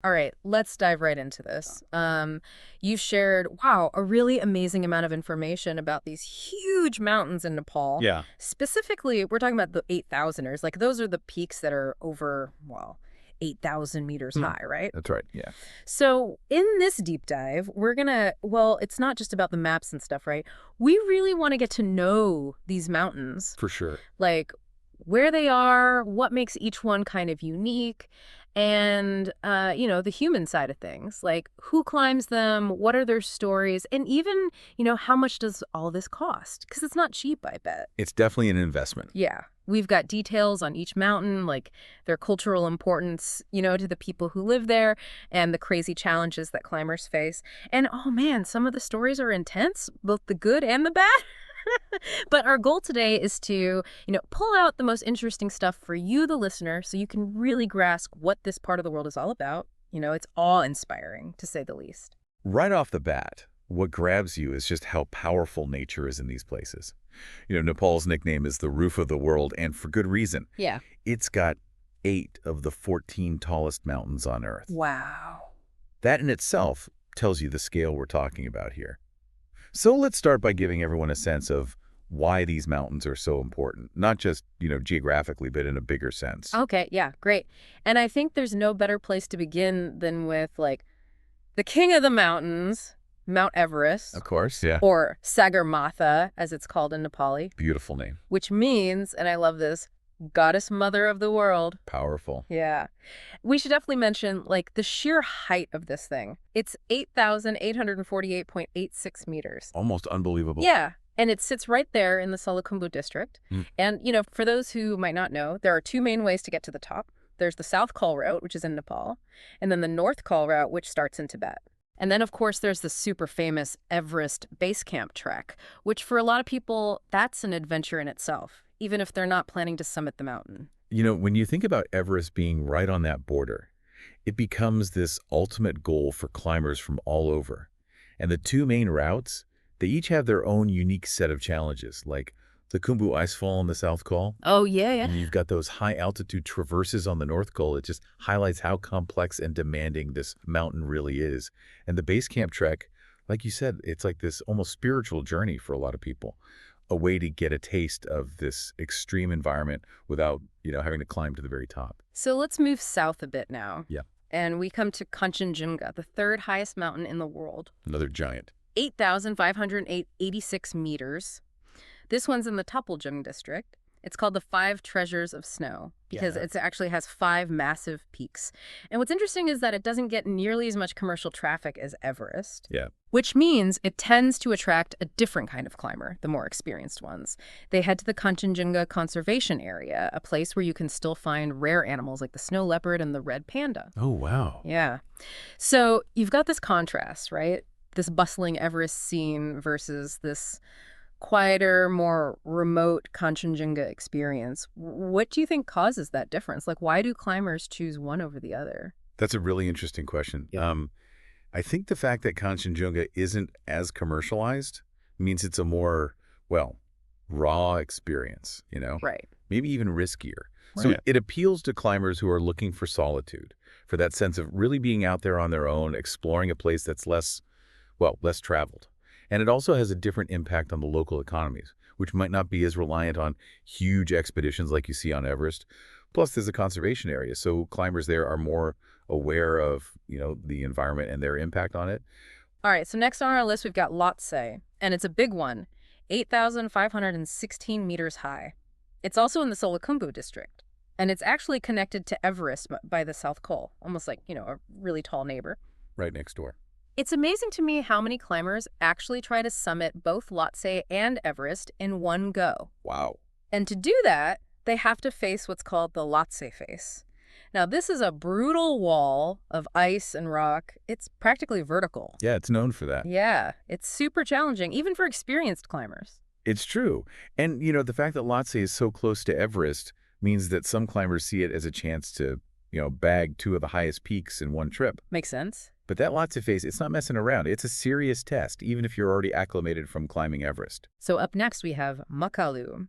All right, let's dive right into this. You've shared, wow, a really amazing amount of information about these huge mountains in Nepal. Yeah. Specifically, we're talking about the 8,000ers. Like, those are the peaks that are over, well, 8,000 meters Hmm. high, right? That's right. Yeah. So, in this deep dive, we're gonna, well, it's not just about the maps and stuff, right? We really want to get to know these mountains, For sure. like where they are, what makes each one kind of unique, and the human side of things, like who climbs them, what are their stories, and even, how much does all this cost? Because it's not cheap, I bet. It's definitely an investment. Yeah. We've got details on each mountain, like their cultural importance, to the people who live there and the crazy challenges that climbers face. And oh man, some of the stories are intense, both the good and the bad. But our goal today is to, pull out the most interesting stuff for you, the listener, so you can really grasp what this part of the world is all about. It's awe-inspiring, to say the least. Right off the bat, what grabs you is just how powerful nature is in these places. Nepal's nickname is the roof of the world, and for good reason. Yeah. It's got 8 of the 14 tallest mountains on Earth. Wow. That in itself tells you the scale we're talking about here. So let's start by giving everyone a sense of why these mountains are so important, not just, geographically, but in a bigger sense. Okay, yeah, great. And I think there's no better place to begin than with, like, the king of the mountains, Mount Everest, Of course, yeah. or Sagarmatha, as it's called in Nepali, Beautiful name. which means, and I love this, goddess mother of the world. Powerful. Yeah. We should definitely mention, like, the sheer height of this thing. It's 8,848.86 meters. Almost unbelievable. Yeah. And it sits right there in the Solukhumbu district. Mm. And, for those who might not know, there are two main ways to get to the top. There's the South Col route, which is in Nepal, and then the North Col route, which starts in Tibet. And then, of course, there's the super famous Everest Base Camp trek, which for a lot of people, that's an adventure in itself, even if they're not planning to summit the mountain. When you think about Everest being right on that border, it becomes this ultimate goal for climbers from all over. And the two main routes, they each have their own unique set of challenges, like the Khumbu Icefall on the South Col. Oh, yeah, yeah. And you've got those high-altitude traverses on the North Col. It just highlights how complex and demanding this mountain really is. And the base camp trek, like you said, it's like this almost spiritual journey for a lot of people, a way to get a taste of this extreme environment without, having to climb to the very top. So let's move south a bit now. Yeah. And we come to Kanchenjunga, the third highest mountain in the world. Another giant. 8,586 meters. This one's in the Tupuljung district. It's called the Five Treasures of Snow because Yeah. it actually has 5 massive peaks. And what's interesting is that it doesn't get nearly as much commercial traffic as Everest, Yeah. which means it tends to attract a different kind of climber, the more experienced ones. They head to the Kanchenjunga Conservation Area, a place where you can still find rare animals like the snow leopard and the red panda. Oh, wow. Yeah. So you've got this contrast, right? This bustling Everest scene versus this quieter, more remote Kanchenjunga experience. What do you think causes that difference? Like, why do climbers choose one over the other? That's a really interesting question. Yeah. I think the fact that Kanchenjunga isn't as commercialized means it's a more, well, raw experience, Right. maybe even riskier. So Right. it appeals to climbers who are looking for solitude, for that sense of really being out there on their own, exploring a place that's less traveled. And it also has a different impact on the local economies, which might not be as reliant on huge expeditions like you see on Everest. Plus, there's a conservation area, so climbers there are more aware of, the environment and their impact on it. All right, so next on our list, we've got Lhotse, and it's a big one, 8,516 meters high. It's also in the Solukhumbu district, and it's actually connected to Everest by the South Col, almost like, a really tall neighbor. Right next door. It's amazing to me how many climbers actually try to summit both Lhotse and Everest in one go. Wow. And to do that, they have to face what's called the Lhotse face. Now, this is a brutal wall of ice and rock. It's practically vertical. Yeah, it's known for that. Yeah, it's super challenging, even for experienced climbers. It's true. And, the fact that Lhotse is so close to Everest means that some climbers see it as a chance to bag two of the highest peaks in one trip. Makes sense. But that Lhotse face, it's not messing around. It's a serious test, even if you're already acclimated from climbing Everest. So up next we have Makalu.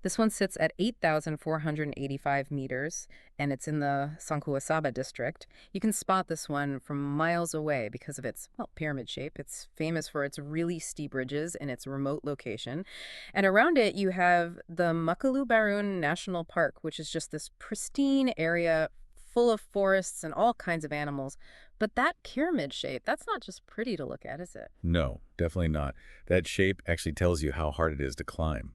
This one sits at 8,485 meters, and it's in the Sankuasaba district. You can spot this one from miles away because of its, well, pyramid shape. It's famous for its really steep ridges and its remote location. And around it you have the Makalu Barun National Park, which is just this pristine area full of forests and all kinds of animals. But that pyramid shape, that's not just pretty to look at, is it? No, definitely not. That shape actually tells you how hard it is to climb.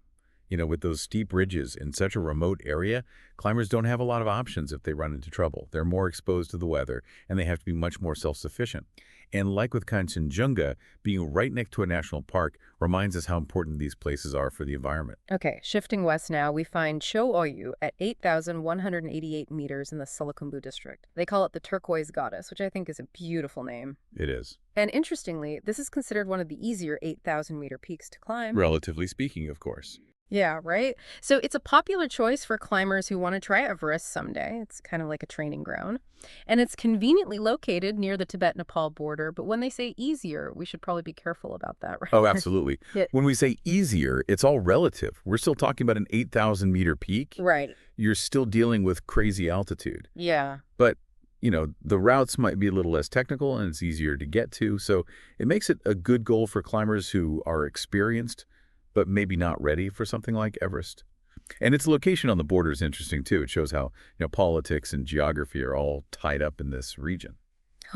With those steep ridges in such a remote area, climbers don't have a lot of options if they run into trouble. They're more exposed to the weather, and they have to be much more self-sufficient. And like with Kanchenjunga, being right next to a national park reminds us how important these places are for the environment. Okay, shifting west now, we find Cho-Oyu at 8,188 meters in the Sulukhumbu district. They call it the Turquoise Goddess, which I think is a beautiful name. It is. And interestingly, this is considered one of the easier 8,000-meter peaks to climb. Relatively speaking, of course. Yeah, right? So it's a popular choice for climbers who want to try Everest someday. It's kind of like a training ground. And it's conveniently located near the Tibet-Nepal border. But when they say easier, we should probably be careful about that, right? Oh, absolutely. Yeah. When we say easier, it's all relative. We're still talking about an 8,000-meter peak. Right. You're still dealing with crazy altitude. Yeah. But, the routes might be a little less technical and it's easier to get to. So it makes it a good goal for climbers who are experienced, but maybe not ready for something like Everest. And its location on the border is interesting, too. It shows how, politics and geography are all tied up in this region.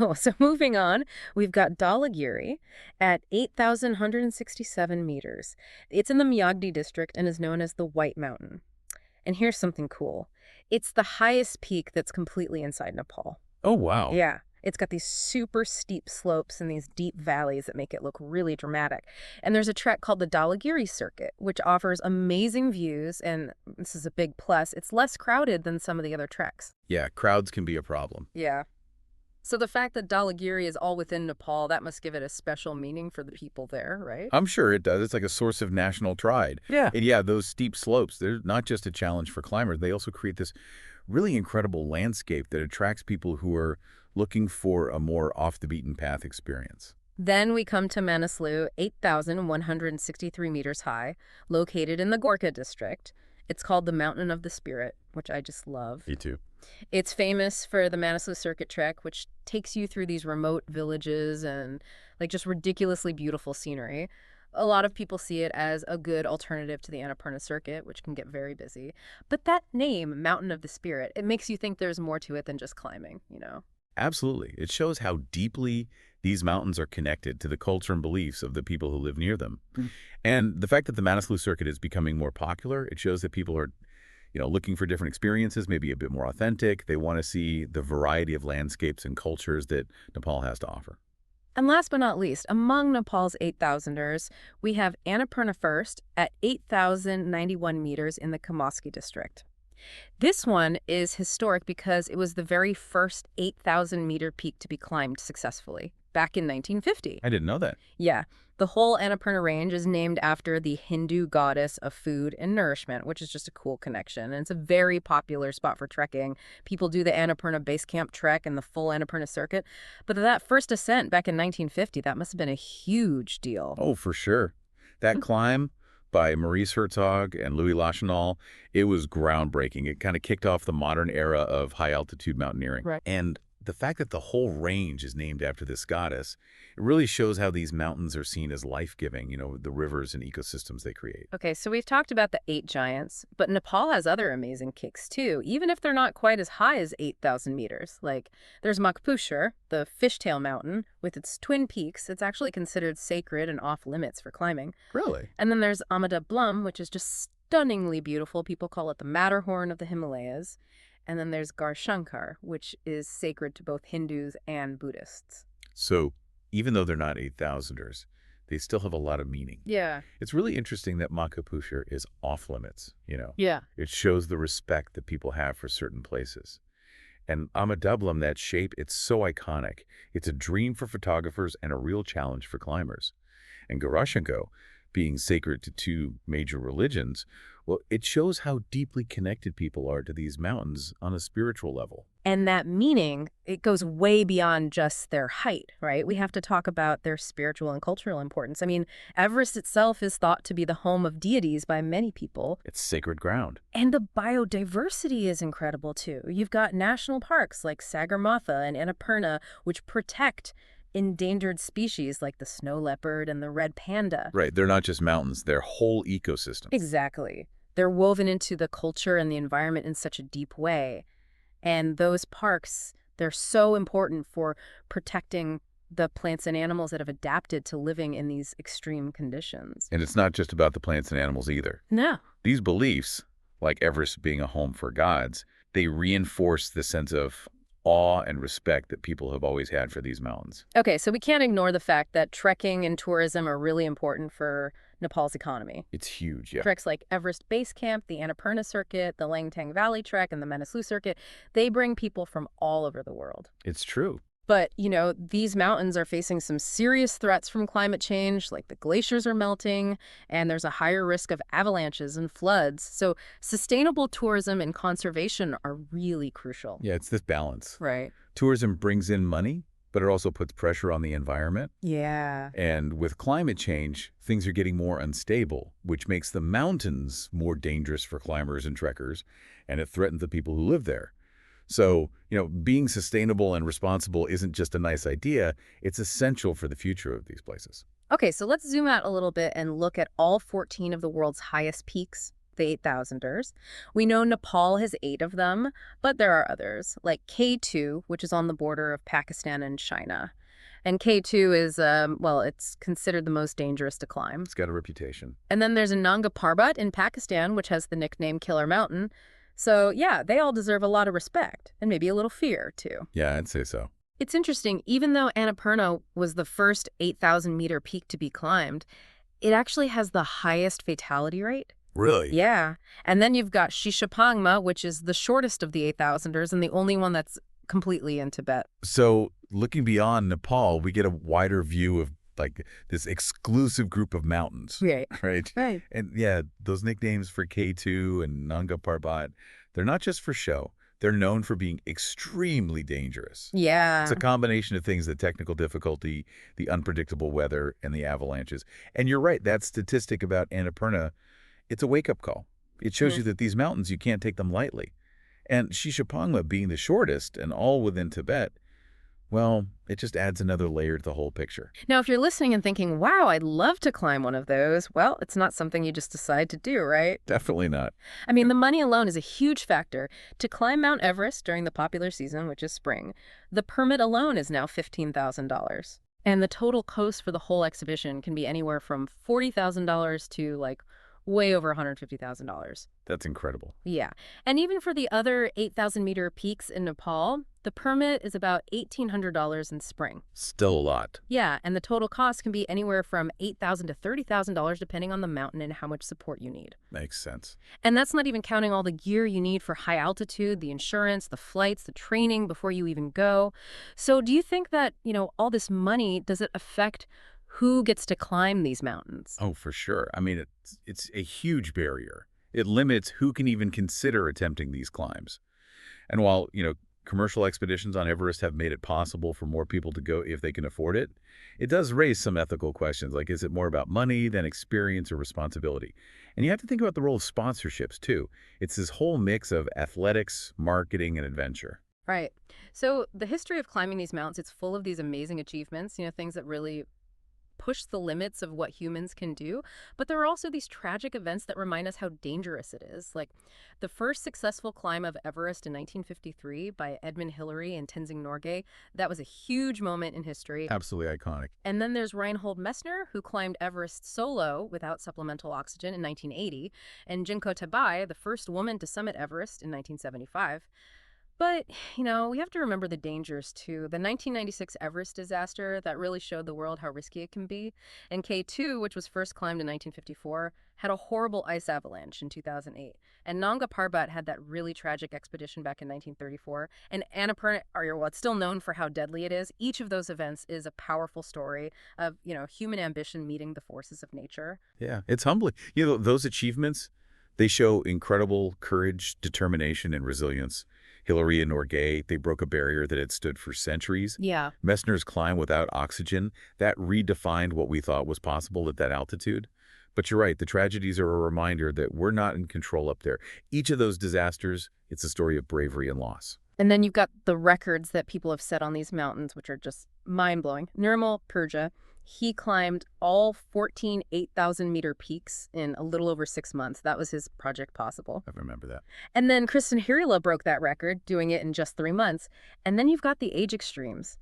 Oh, so moving on, we've got Dhaulagiri at 8,167 meters. It's in the Miyagdi district and is known as the White Mountain. And here's something cool. It's the highest peak that's completely inside Nepal. Oh, wow. Yeah. It's got these super steep slopes and these deep valleys that make it look really dramatic. And there's a trek called the Dhaulagiri Circuit, which offers amazing views, and this is a big plus, it's less crowded than some of the other treks. Yeah, crowds can be a problem. Yeah. So the fact that Dhaulagiri is all within Nepal, that must give it a special meaning for the people there, right? I'm sure it does. It's like a source of national pride. Yeah. And yeah, those steep slopes, they're not just a challenge for climbers. They also create this really incredible landscape that attracts people who are looking for a more off-the-beaten-path experience. Then we come to Manaslu, 8,163 meters high, located in the Gorkha district. It's called the Mountain of the Spirit, which I just love. Me too. It's famous for the Manaslu Circuit Trek, which takes you through these remote villages and just ridiculously beautiful scenery. A lot of people see it as a good alternative to the Annapurna Circuit, which can get very busy. But that name, Mountain of the Spirit, it makes you think there's more to it than just climbing, Absolutely. It shows how deeply these mountains are connected to the culture and beliefs of the people who live near them. And the fact that the Manaslu Circuit is becoming more popular, it shows that people are, looking for different experiences, maybe a bit more authentic. They want to see the variety of landscapes and cultures that Nepal has to offer. And last but not least, among Nepal's 8,000ers, we have Annapurna first at 8,091 meters in the Kamaski district. This one is historic because it was the very first 8,000-meter peak to be climbed successfully back in 1950. I didn't know that. Yeah. The whole Annapurna range is named after the Hindu goddess of food and nourishment, which is just a cool connection. And it's a very popular spot for trekking. People do the Annapurna Base Camp trek and the full Annapurna circuit. But that first ascent back in 1950, that must have been a huge deal. Oh, for sure. That climb by Maurice Herzog and Louis Lachenal, it was groundbreaking. It kind of kicked off the modern era of high-altitude mountaineering. Right. And the fact that the whole range is named after this goddess, it really shows how these mountains are seen as life-giving, the rivers and ecosystems they create. Okay, so we've talked about the 8 giants, but Nepal has other amazing peaks too, even if they're not quite as high as 8,000 meters. Like, there's Makpushar, the fishtail mountain, with its twin peaks. It's actually considered sacred and off-limits for climbing. Really? And then there's Amada Blum, which is just stunningly beautiful. People call it the Matterhorn of the Himalayas. And then there's Garshankar, which is sacred to both Hindus and Buddhists. So even though they're not 8,000ers, they still have a lot of meaning. Yeah. It's really interesting that Makapushar is off limits, Yeah. It shows the respect that people have for certain places. And Amadublam, that shape, it's so iconic. It's a dream for photographers and a real challenge for climbers. And Garashenko, being sacred to two major religions, well, it shows how deeply connected people are to these mountains on a spiritual level. And that meaning, it goes way beyond just their height, right? We have to talk about their spiritual and cultural importance. I mean, Everest itself is thought to be the home of deities by many people. It's sacred ground. And the biodiversity is incredible, too. You've got national parks like Sagarmatha and Annapurna, which protect endangered species like the snow leopard and the red panda. Right, they're not just mountains, they're whole ecosystems. Exactly. They're woven into the culture and the environment in such a deep way. And those parks, they're so important for protecting the plants and animals that have adapted to living in these extreme conditions. And it's not just about the plants and animals either. No. These beliefs, like Everest being a home for gods, they reinforce the sense of awe and respect that people have always had for these mountains. Okay, so we can't ignore the fact that trekking and tourism are really important for Nepal's economy. It's huge, yeah. Treks like Everest Base Camp, the Annapurna Circuit, the Langtang Valley Trek, and the Manaslu Circuit, they bring people from all over the world. It's true. But, these mountains are facing some serious threats from climate change, like the glaciers are melting, and there's a higher risk of avalanches and floods. So sustainable tourism and conservation are really crucial. Yeah, it's this balance. Right. Tourism brings in money, but it also puts pressure on the environment. Yeah. And with climate change, things are getting more unstable, which makes the mountains more dangerous for climbers and trekkers, and it threatens the people who live there. So, being sustainable and responsible isn't just a nice idea, it's essential for the future of these places. Okay, so let's zoom out a little bit and look at all 14 of the world's highest peaks, the Eight-Thousanders. We know Nepal has 8 of them, but there are others, like K2, which is on the border of Pakistan and China. And K2 is, it's considered the most dangerous to climb. It's got a reputation. And then there's Nanga Parbat in Pakistan, which has the nickname Killer Mountain. So, yeah, they all deserve a lot of respect, and maybe a little fear, too. Yeah, I'd say so. It's interesting, even though Annapurna was the first 8,000-meter peak to be climbed, it actually has the highest fatality rate. Really? Yeah. And then you've got Shishapangma, which is the shortest of the 8,000ers and the only one that's completely in Tibet. So, looking beyond Nepal, we get a wider view of this exclusive group of mountains. Right. Right? Right. And yeah, those nicknames for K2 and Nanga Parbat, they're not just for show. They're known for being extremely dangerous. Yeah. It's a combination of things, the technical difficulty, the unpredictable weather, and the avalanches. And you're right, that statistic about Annapurna, it's a wake-up call. It shows you that these mountains, you can't take them lightly. And Shishapangma being the shortest and all within Tibet, well, it just adds another layer to the whole picture. Now, if you're listening and thinking, wow, I'd love to climb one of those, well, it's not something you just decide to do, right? Definitely not. I mean, the money alone is a huge factor. To climb Mount Everest during the popular season, which is spring, the permit alone is now $15,000. And the total cost for the whole exhibition can be anywhere from $40,000 to way over $150,000. That's incredible. Yeah. And even for the other 8,000-meter peaks in Nepal, the permit is about $1,800 in spring. Still a lot. Yeah, and the total cost can be anywhere from $8,000 to $30,000 depending on the mountain and how much support you need. Makes sense. And that's not even counting all the gear you need for high altitude, the insurance, the flights, the training before you even go. So do you think that, all this money, does it affect who gets to climb these mountains? Oh, for sure. I mean, it's a huge barrier. It limits who can even consider attempting these climbs. And while, commercial expeditions on Everest have made it possible for more people to go if they can afford it, it does raise some ethical questions, like is it more about money than experience or responsibility? And you have to think about the role of sponsorships, too. It's this whole mix of athletics, marketing, and adventure. Right. So the history of climbing these mountains, it's full of these amazing achievements, things that really push the limits of what humans can do. But there are also these tragic events that remind us how dangerous it is. Like the first successful climb of Everest in 1953 by Edmund Hillary and Tenzing Norgay. That was a huge moment in history. Absolutely iconic. And then there's Reinhold Messner, who climbed Everest solo without supplemental oxygen in 1980, and Jinko Tabai, the first woman to summit Everest in 1975. But, we have to remember the dangers too. The 1996 Everest disaster that really showed the world how risky it can be. And K2, which was first climbed in 1954, had a horrible ice avalanche in 2008. And Nanga Parbat had that really tragic expedition back in 1934. And Annapurna, well, it's still known for how deadly it is. Each of those events is a powerful story of, human ambition meeting the forces of nature. Yeah, it's humbling. Those achievements, they show incredible courage, determination, and resilience. Hillary and Norgay, they broke a barrier that had stood for centuries. Yeah. Messner's climb without oxygen, that redefined what we thought was possible at that altitude. But you're right, the tragedies are a reminder that we're not in control up there. Each of those disasters, it's a story of bravery and loss. And then you've got the records that people have set on these mountains, which are just mind-blowing. Nirmal Purja, he climbed all 14 8,000-meter peaks in a little over 6 months. That was his Project Possible. I remember that. And then Kristen Hirila broke that record, doing it in just 3 months. And then you've got the age extremes.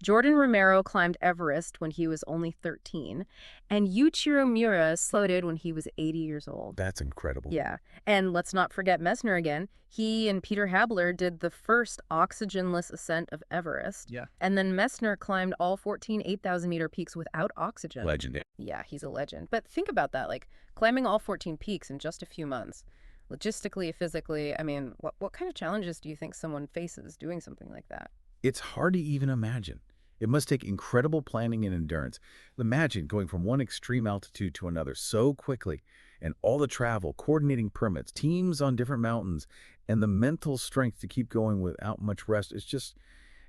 Jordan Romero climbed Everest when he was only 13, and Yuichiro Miura floated when he was 80 years old. That's incredible. Yeah, and let's not forget Messner again. He and Peter Habler did the first oxygenless ascent of Everest. Yeah. And then Messner climbed all 14 8,000-meter peaks without oxygen. Legendary. Yeah, he's a legend. But think about that, like climbing all 14 peaks in just a few months. Logistically, physically, I mean, what kind of challenges do you think someone faces doing something like that? It's hard to even imagine. It must take incredible planning and endurance. Imagine going from one extreme altitude to another so quickly, and all the travel, coordinating permits, teams on different mountains, and the mental strength to keep going without much rest.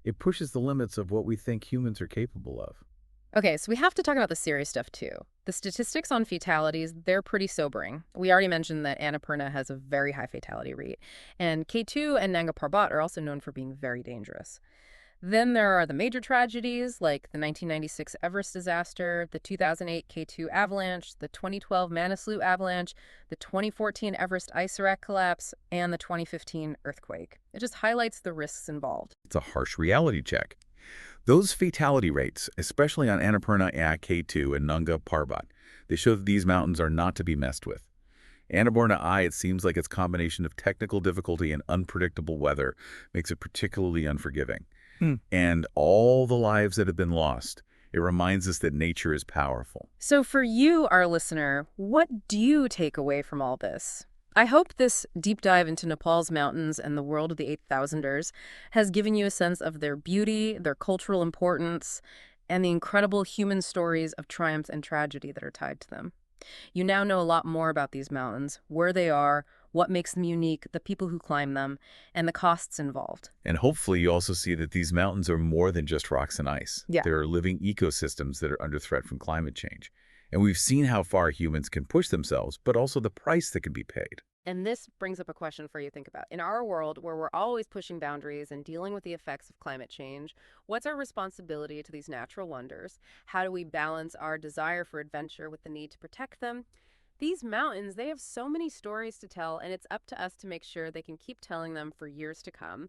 It pushes the limits of what we think humans are capable of. Okay, so we have to talk about the serious stuff too. The statistics on fatalities, they're pretty sobering. We already mentioned that Annapurna has a very high fatality rate, and K2 and Nanga Parbat are also known for being very dangerous. Then there are the major tragedies like the 1996 Everest disaster, the 2008 K2 avalanche, the 2012 Manaslu avalanche, the 2014 Everest ice rack collapse, and the 2015 earthquake. It just highlights the risks involved. It's a harsh reality check. Those fatality rates, especially on Annapurna K2 and Nanga Parbat, they show that these mountains are not to be messed with. Annapurna I, it seems like its combination of technical difficulty and unpredictable weather makes it particularly unforgiving. And all the lives that have been lost, it reminds us that nature is powerful. So for you, our listener, what do you take away from all this? I hope this deep dive into Nepal's mountains and the world of the Eight-Thousanders has given you a sense of their beauty, their cultural importance, and the incredible human stories of triumph and tragedy that are tied to them. You now know a lot more about these mountains, where they are, what makes them unique, the people who climb them, and the costs involved. And hopefully you also see that these mountains are more than just rocks and ice. Yeah. There are living ecosystems that are under threat from climate change. And we've seen how far humans can push themselves, but also the price that can be paid. And this brings up a question for you to think about. In our world, where we're always pushing boundaries and dealing with the effects of climate change, what's our responsibility to these natural wonders? How do we balance our desire for adventure with the need to protect them? These mountains, they have so many stories to tell, and it's up to us to make sure they can keep telling them for years to come.